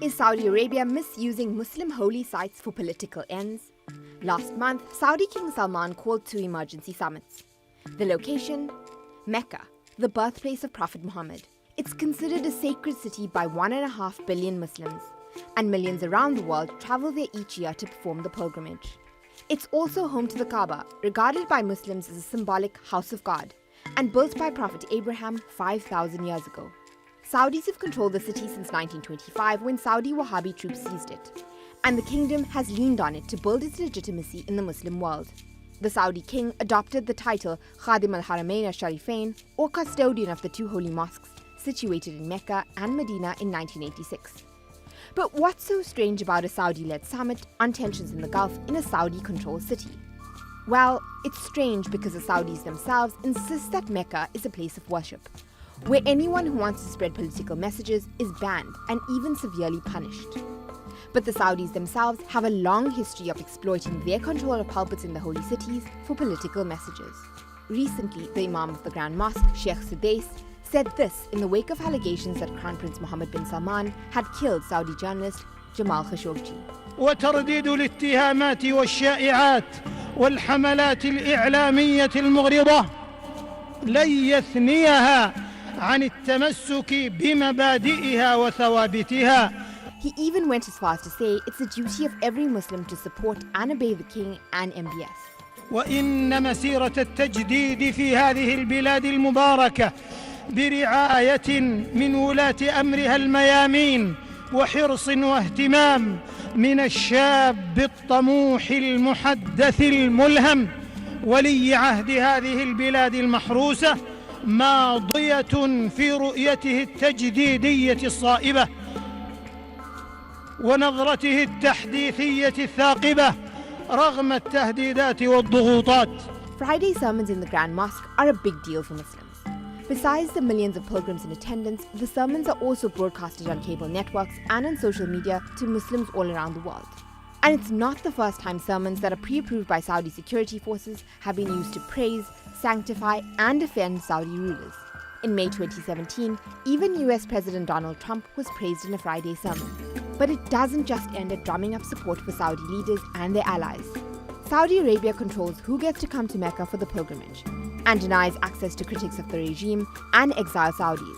Is Saudi Arabia misusing Muslim holy sites for political ends? Last month, Saudi King Salman called two emergency summits. The location? Mecca, the birthplace of Prophet Muhammad. It's considered a sacred city by 1.5 billion Muslims, and millions around the world travel there each year to perform the pilgrimage. It's also home to the Kaaba, regarded by Muslims as a symbolic house of God, and built by Prophet Abraham 5,000 years ago. Saudis have controlled the city since 1925 when Saudi Wahhabi troops seized it, and the kingdom has leaned on it to build its legitimacy in the Muslim world. The Saudi king adopted the title Khadim al-Haramain al-Sharifain, or custodian of the two holy mosques situated in Mecca and Medina in 1986. But what's so strange about a Saudi-led summit on tensions in the Gulf in a Saudi-controlled city? Well, it's strange because the Saudis themselves insist that Mecca is a place of worship, where anyone who wants to spread political messages is banned and even severely punished. But the Saudis themselves have a long history of exploiting their control of pulpits in the holy cities for political messages. Recently, the Imam of the Grand Mosque, Sheikh Sudais, said this in the wake of allegations that Crown Prince Mohammed bin Salman had killed Saudi journalist Jamal Khashoggi. وترديد الاتهامات والشائعات والحملات الإعلامية المغرضة لن يثنيها عن التمسك بمبادئها وثوابتها. He even went as far as to say it's the duty of every Muslim to support and obey the king and MBS. وإن مسيرة التجديد في هذه البلاد المباركة برعاية من ولاة أمرها الميامين وحرص واهتمام من الشاب الطموح المحدث الملهم ولي عهد هذه البلاد المحروسة ماضية في رؤيته التجديدية الصائبة ونظرته التحديثية الثاقبة رغم التهديدات والضغوطات. Friday sermons in the Grand Mosque are a big deal for Muslims. Besides the millions of pilgrims in attendance, the sermons are also broadcasted on cable networks and on social media to Muslims all around the world. And it's not the first time sermons that are pre-approved by Saudi security forces have been used to praise, sanctify, and defend Saudi rulers. In May 2017, even US President Donald Trump was praised in a Friday sermon. But it doesn't just end at drumming up support for Saudi leaders and their allies. Saudi Arabia controls who gets to come to Mecca for the pilgrimage, and denies access to critics of the regime and exile Saudis.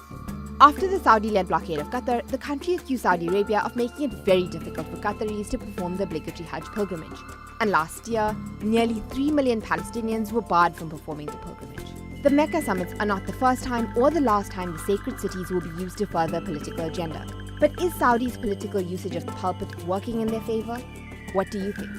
After the Saudi-led blockade of Qatar, the country accused Saudi Arabia of making it very difficult for Qataris to perform the obligatory Hajj pilgrimage. And last year, nearly 3 million Palestinians were barred from performing the pilgrimage. The Mecca summits are not the first time or the last time the sacred cities will be used to further a political agenda. But is Saudi's political usage of the pulpit working in their favor? What do you think?